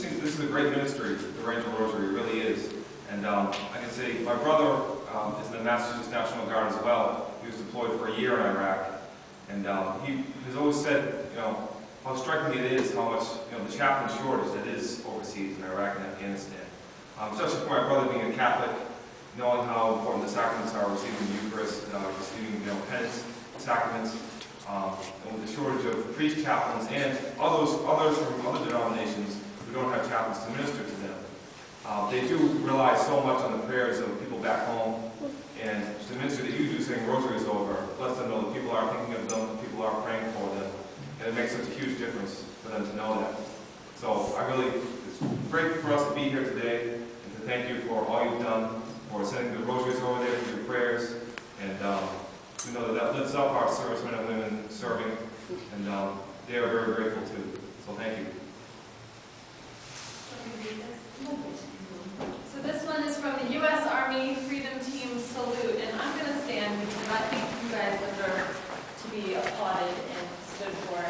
this is a great ministry, the Ranger Rosary, it really is. And I can say my brother is in the Massachusetts National Guard as well. He was deployed for a year in Iraq. And he has always said, how striking it is how much, the chaplain shortage that is overseas in Iraq and Afghanistan. Especially for my brother being a Catholic, knowing how important the sacraments are, receiving the Eucharist, receiving, penance, sacraments, and with the shortage of priest chaplains and others from other denominations who don't have chaplains to minister to them. They do rely so much on the prayers of people back home, and the ministry that you do saying rosaries over lets them know that people are thinking of them, that people are praying for them, and it makes such a huge difference for them to know that. So it's great for us to be here today, and to thank you for all you've done, for sending the rosaries over there for your prayers, and we know that lifts up our servicemen and women serving, and they are very grateful too. So thank you. So this one is from the U.S. Army Freedom Team Salute, and I'm going to stand because I think you guys deserve to be applauded and stood for.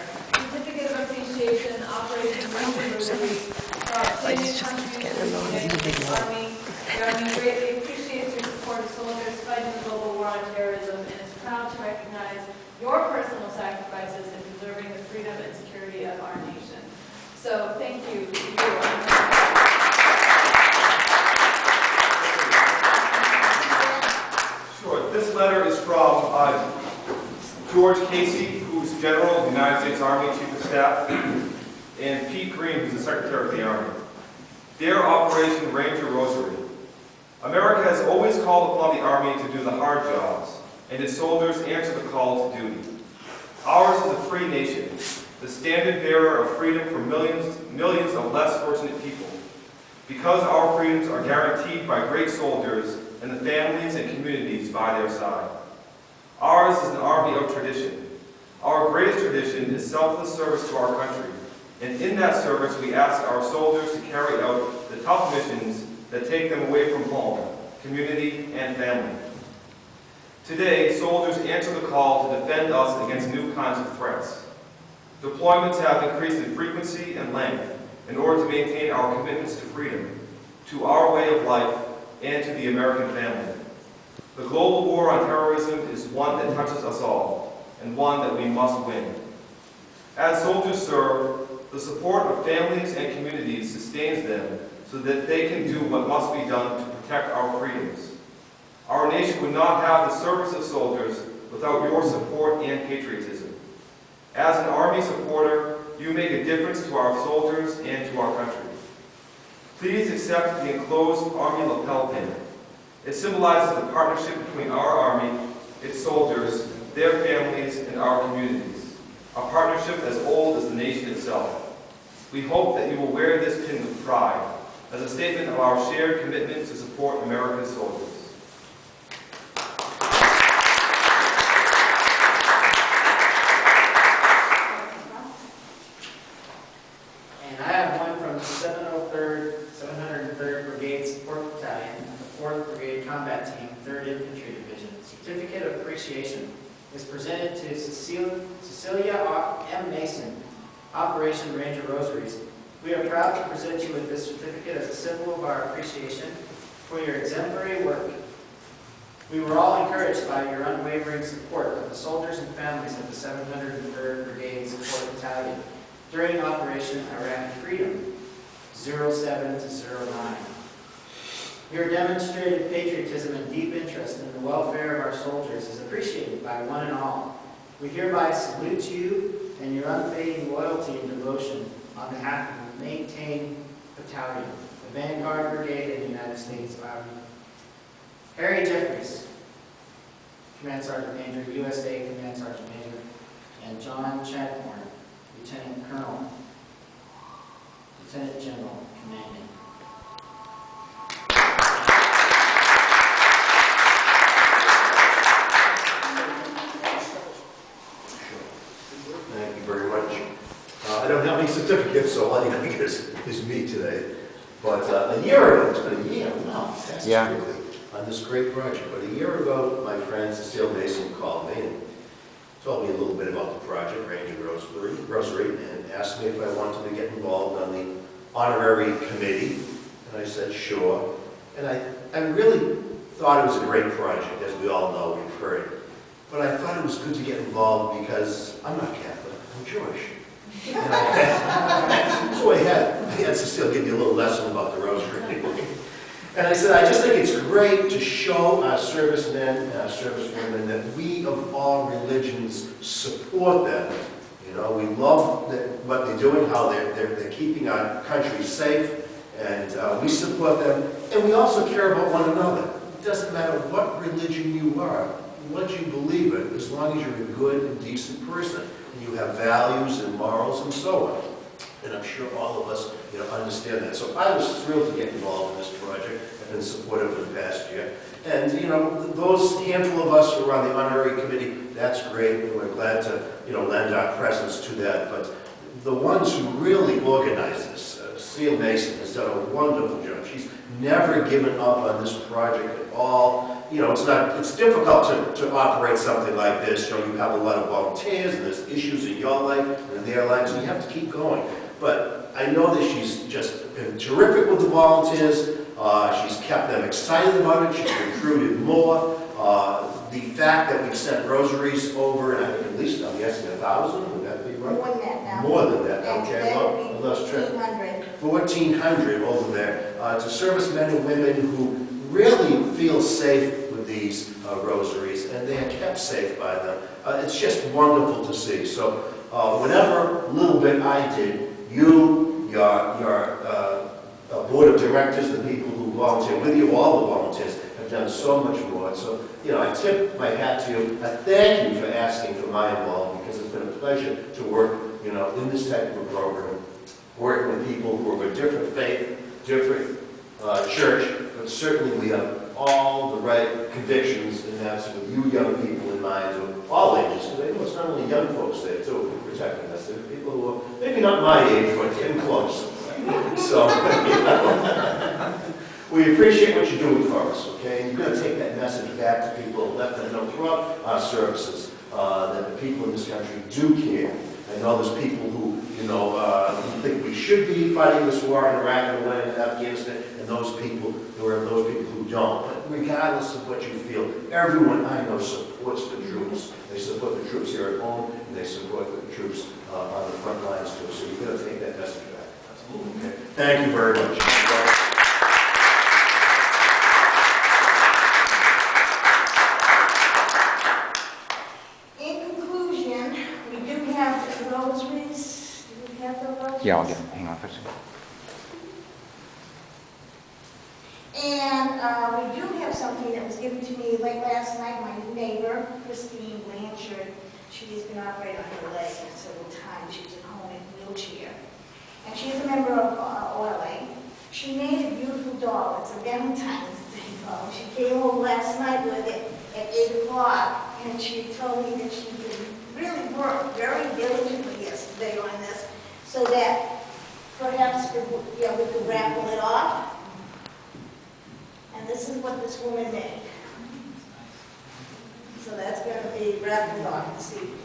Certificate of Appreciation, Operation Ranger Rosary, for our outstanding contributions to the Army. The Army greatly appreciates your support of soldiers fighting the global war on terrorism and is proud to recognize your personal sacrifices in preserving the freedom and security of our nation. So thank you to you. Sure. This letter is from George Casey, who's General of the United States Army Chief of Staff, and Pete Green, who's the Secretary of the Army. Dear Operation Ranger Rosary, America has always called upon the Army to do the hard jobs, and its soldiers answer the call to duty. Ours is a free nation, the standard bearer of freedom for millions of less fortunate people. Because our freedoms are guaranteed by great soldiers and the families and communities by their side. Ours is an army of tradition. Our greatest tradition is selfless service to our country, and in that service we ask our soldiers to carry out the tough missions that take them away from home, community, and family. Today, soldiers answer the call to defend us against new kinds of threats. Deployments have increased in frequency and length in order to maintain our commitments to freedom, to our way of life, and to the American family. The global war on terrorism is one that touches us all, and one that we must win. As soldiers serve, the support of families and communities sustains them so that they can do what must be done to protect our freedoms. Our nation would not have the service of soldiers without your support and patriotism. As an Army supporter, you make a difference to our soldiers and to our country. Please accept the enclosed Army lapel pin. It symbolizes the partnership between our Army, its soldiers, their families, and our communities. A partnership as old as the nation itself. We hope that you will wear this pin with pride, as a statement of our shared commitment to support American soldiers. And I have one from the 703rd Brigade's 4th Battalion, the 4th Brigade Combat Team, 3rd Infantry Division. Certificate of Appreciation is presented to Cecilia M. Mason, Operation Ranger Rosaries. We are proud to present you with this certificate as a symbol of our appreciation for your exemplary work. We were all encouraged by your unwavering support of the soldiers and families of the 703rd Brigade's 4th Battalion during Operation Iraqi Freedom, 07 to 09. Your demonstrated patriotism and deep interest in the welfare of our soldiers is appreciated by one and all. We hereby salute you and your unfading loyalty and devotion on behalf of the Maintain Battalion, the Vanguard Brigade in the United States Army. Harry Jeffries, Command Sergeant Major, USA Command Sergeant Major, and John Chadmore, Lieutenant Colonel, Lieutenant General, Commanding. Thank you very much. I don't have any certificates, so all you think is me today. But a year ago, it's been a year, wow, that's quickly, on this great project. But a year ago, my friend Cecile Mason called me and told me a little bit about the project, Ranger Rosary, and asked me if I wanted to get involved on the honorary committee? And I said, sure. And I really thought it was a great project, as we all know, we've heard. But I thought it was good to get involved because I'm not Catholic, I'm Jewish. So I had Cecile give me a little lesson about the Rosary. And I said, I just think it's great to show our servicemen and our servicewomen that we of all religions support them. You know, we love what they're doing, how they're keeping our country safe, and we support them. And we also care about one another. It doesn't matter what religion you are, what you believe in, as long as you're a good and decent person, and you have values and morals and so on. And I'm sure all of us, understand that. So I was thrilled to get involved in this project. I've been supportive for the past year. And, those handful of us who are on the honorary committee, that's great, and we're glad to, lend our presence to that. But the ones who really organize this, Cecile Mason has done a wonderful job. She's never given up on this project at all. It's difficult to operate something like this. You have a lot of volunteers, and there's issues in your life and in their lives, and you have to keep going. But I know that she's just been terrific with the volunteers. She's kept them excited about it. She's recruited more. The fact that we've sent rosaries over, and I think at least, I'm guessing 1,000, would that be right? More than that now. More than that, okay. Well, let's try. 1,400 over there to servicemen and women who really feel safe with these rosaries, and they are kept safe by them. It's just wonderful to see. So whatever little bit I did, you, your board of directors, the people who volunteer with you, all the volunteers, have done so much more. So, I tip my hat to you. I thank you for asking for my involvement, because it's been a pleasure to work, in this type of a program, working with people who are of a different faith, different church, but certainly we have all the right convictions, and that's with you young people in mind, of all ages, because I know it's not only young folks there, too, protecting us. There are people who are maybe not my age, but getting close. So, we appreciate what you're doing for us, okay? And you're going to take that message back to people, let them know throughout our services that the people in this country do care. I know there's people who, who think we should be fighting this war in Iraq and in Afghanistan, and those people who don't. But regardless of what you feel, everyone I know supports the troops. They support the troops here at home, and they support the troops on the front lines too. So you've got to take that message back. Okay. Thank you very much. In conclusion, we do have the rosaries. Do we have the rosaries? Yeah, I'll get them. Hang on for a second. And we do have something that was given to me late last night. My neighbor, Christine Blanchard, she has been operating on her leg several times. She's at home in a wheelchair. And she is a member of OLA. She made a beautiful doll. It's a Valentine's Day doll. She came home last night with it at 8 o'clock, and she told me that she really worked very diligently yesterday on this, so that perhaps we could raffle it off. And this is what this woman made. So that's going to be raffled off this evening.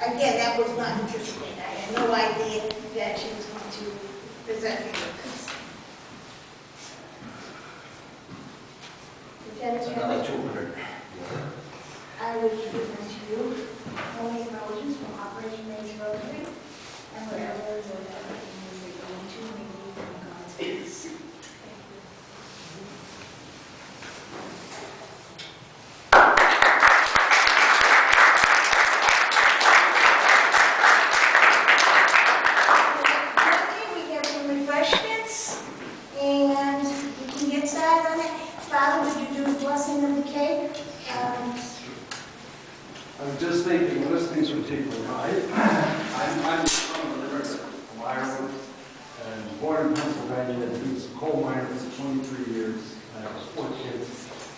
Again, that was not anticipated. I had no idea that she was going to present me with this. Another 200. I would give them to you. Only roses from Operation Maze Rosary, and whatever things they go into, may lead them in God's peace. We have some refreshments, and you can get started on it. Father, would you do the blessing of the cake? I was just thinking, listening to people. I'm from an immigrant from Ireland and born in Pennsylvania and been a coal miner for 23 years. I have 4 kids,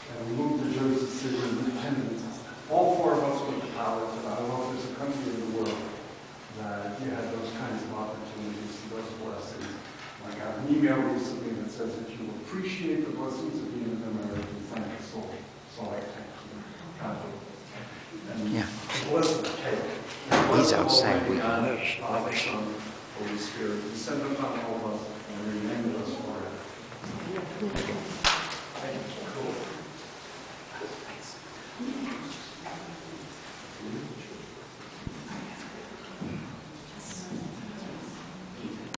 and we moved to Jersey City independent. All 4 of us went to college, and I don't know if there's a country in the world that you have those kinds of opportunities, those blessings. I got an email recently that says that you appreciate the blessings of being an American. Thank you so I thank you. Yeah. He's outside. Father, Son, Holy Spirit. We send them on all of